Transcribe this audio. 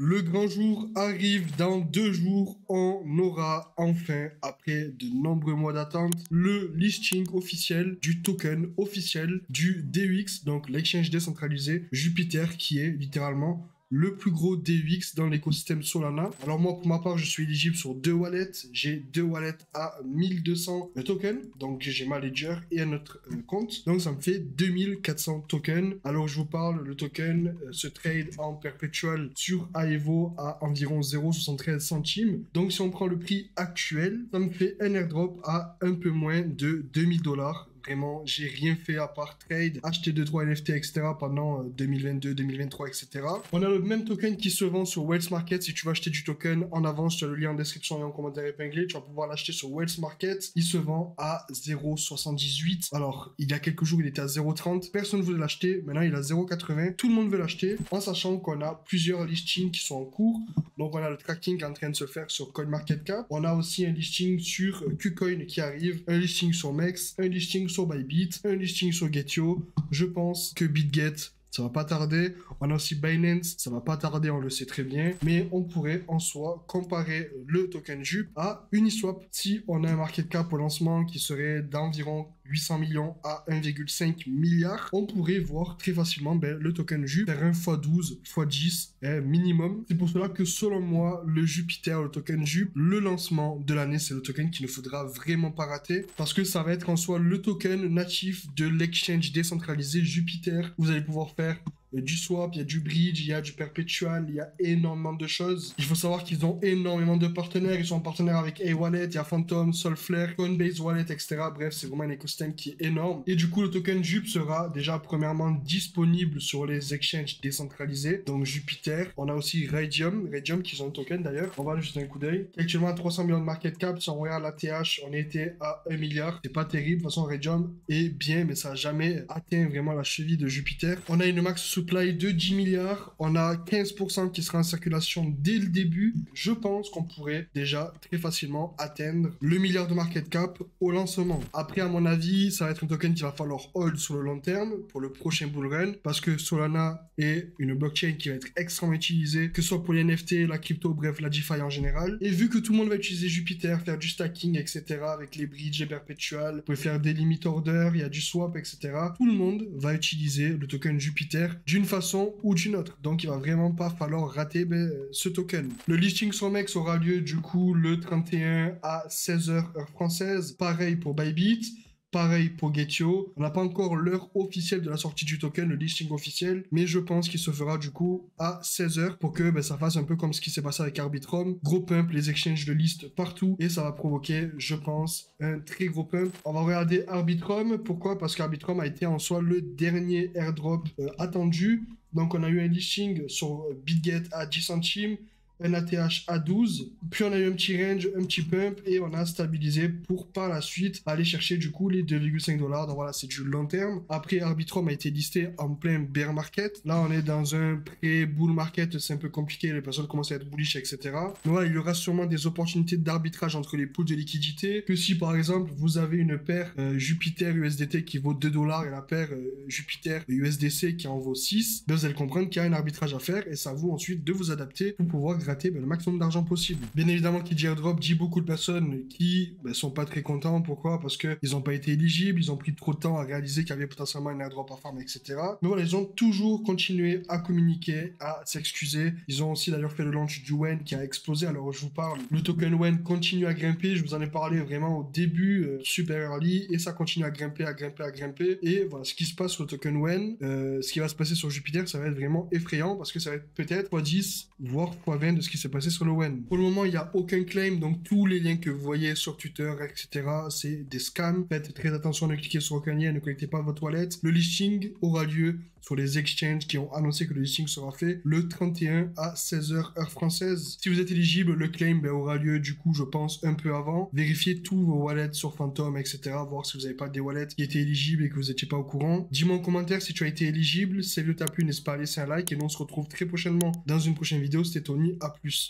Le grand jour arrive dans 2 jours. On aura enfin, après de nombreux mois d'attente, le listing officiel du token officiel du DEX, donc l'exchange décentralisé Jupiter, qui est littéralement le plus gros DEX dans l'écosystème Solana. Alors moi, pour ma part, je suis éligible sur 2 wallets. J'ai 2 wallets à 1200 tokens. Donc j'ai ma ledger et un autre compte. Donc ça me fait 2400 tokens. Alors je vous parle, le token se trade en perpétuel sur Aevo à environ 0,73 centimes. Donc si on prend le prix actuel, ça me fait un airdrop à un peu moins de 2000 $. Vraiment, j'ai rien fait à part trade, acheter 2-3 NFT, etc. pendant 2022, 2023, etc. On a le même token qui se vend sur Whales Market. Si tu veux acheter du token en avance, tu as le lien en description et en commentaire épinglé. Tu vas pouvoir l'acheter sur Whales Market. Il se vend à 0,78. Alors, il y a quelques jours, il était à 0,30. Personne ne voulait l'acheter. Maintenant, il est à 0,80. Tout le monde veut l'acheter, en sachant qu'on a plusieurs listings qui sont en cours. Donc, on a le tracking en train de se faire sur CoinMarketCap. On a aussi un listing sur KuCoin qui arrive, un listing sur MEX, un listing sur Bybit, un listing sur Gethio. Je pense que BitGet, ça va pas tarder. On a aussi Binance, ça va pas tarder, on le sait très bien. Mais on pourrait en soi comparer le token Jup à Uniswap. Si on a un market cap au lancement qui serait d'environ 800 millions à 1,5 milliard, on pourrait voir très facilement le token Jup faire un x12, x10 minimum. C'est pour cela que selon moi, le Jupiter, le token Jup, le lancement de l'année, c'est le token qu'il ne faudra vraiment pas rater parce que ça va être en soi le token natif de l'exchange décentralisé Jupiter. Vous allez pouvoir faire du swap, il y a du bridge, il y a du perpetual, il y a énormément de choses. Il faut savoir qu'ils ont énormément de partenaires. Ils sont en partenaire avec A-Wallet, il y a Phantom, Solflare, Coinbase Wallet, etc. Bref, c'est vraiment un écosystème qui est énorme. Et du coup, le token Jup sera déjà premièrement disponible sur les exchanges décentralisés. Donc Jupiter. On a aussi Raydium qui ont un token d'ailleurs. On va aller jeter un coup d'œil. Actuellement, 300 millions de market cap. Si on regarde la TH, on était à 1 milliard. C'est pas terrible. De toute façon, Raydium est bien, mais ça n'a jamais atteint vraiment la cheville de Jupiter. On a une max supply de 10 milliards. On a 15% qui sera en circulation dès le début. Je pense qu'on pourrait déjà très facilement atteindre le milliard de market cap au lancement. Après, à mon avis, ça va être un token qu'il va falloir hold sur le long terme pour le prochain bull run parce que Solana est une blockchain qui va être extrêmement utilisée, que ce soit pour les NFT, la crypto, bref, la DeFi en général. Et vu que tout le monde va utiliser Jupiter, faire du stacking, etc., avec les bridges et perpetual, vous pouvez faire des limit orders, il y a du swap, etc. Tout le monde va utiliser le token Jupiter d'une façon ou d'une autre. Donc, il va vraiment pas falloir rater ce token. Le listing sur MEX aura lieu du coup le 31 à 16h heure française. Pareil pour Bybit. Pareil pour Gethio. On n'a pas encore l'heure officielle de la sortie du token, le listing officiel, mais je pense qu'il se fera du coup à 16h pour que ça fasse un peu comme ce qui s'est passé avec Arbitrum. Gros pump, les exchanges de listes partout et ça va provoquer, je pense, un très gros pump. On va regarder Arbitrum. Pourquoi? Parce qu'Arbitrum a été en soi le dernier airdrop attendu. Donc on a eu un listing sur BitGet à 10 centimes. Un ATH à 12, puis on a eu un petit range, un petit pump, et on a stabilisé pour par la suite aller chercher du coup les 2,5 $. Donc voilà, c'est du long terme. Après, Arbitrum a été listé en plein bear market. Là, on est dans un pré-bull market, c'est un peu compliqué, les personnes commencent à être bullish, etc. Mais voilà, il y aura sûrement des opportunités d'arbitrage entre les pools de liquidité, que si par exemple, vous avez une paire Jupiter USDT qui vaut 2 $ et la paire Jupiter USDC qui en vaut 6, vous allez comprendre qu'il y a un arbitrage à faire, et ça vous ensuite de vous adapter pour pouvoir le maximum d'argent possible. Bien évidemment, qui dit airdrop dit beaucoup de personnes qui sont pas très contents. Pourquoi? Parce qu'ils n'ont pas été éligibles, ils ont pris trop de temps à réaliser qu'il y avait potentiellement un airdrop à farm, etc. Mais voilà, ils ont toujours continué à communiquer, à s'excuser. Ils ont aussi d'ailleurs fait le launch du WEN qui a explosé. Alors je vous parle, le token WEN continue à grimper. Je vous en ai parlé vraiment au début, super early, et ça continue à grimper, à grimper, à grimper. Et voilà, ce qui se passe sur le token WEN, ce qui va se passer sur Jupiter, ça va être vraiment effrayant parce que ça va être peut-être x10, voire x20 de ce qui s'est passé sur le WEN. Pour le moment, il n'y a aucun claim, donc tous les liens que vous voyez sur Twitter, etc., c'est des scams. Faites très attention, ne cliquez sur aucun lien, ne connectez pas votre wallet. Le listing aura lieu sur les exchanges qui ont annoncé que le listing sera fait le 31 à 16h heure française. Si vous êtes éligible, le claim aura lieu du coup, je pense, un peu avant. Vérifiez tous vos wallets sur Phantom, etc., voir si vous n'avez pas des wallets qui étaient éligibles et que vous n'étiez pas au courant. Dis-moi en commentaire si tu as été éligible. Si le t'a plu, n'hésite pas à laisser un like et nous on se retrouve très prochainement dans une prochaine vidéo. C'était Tony, à plus.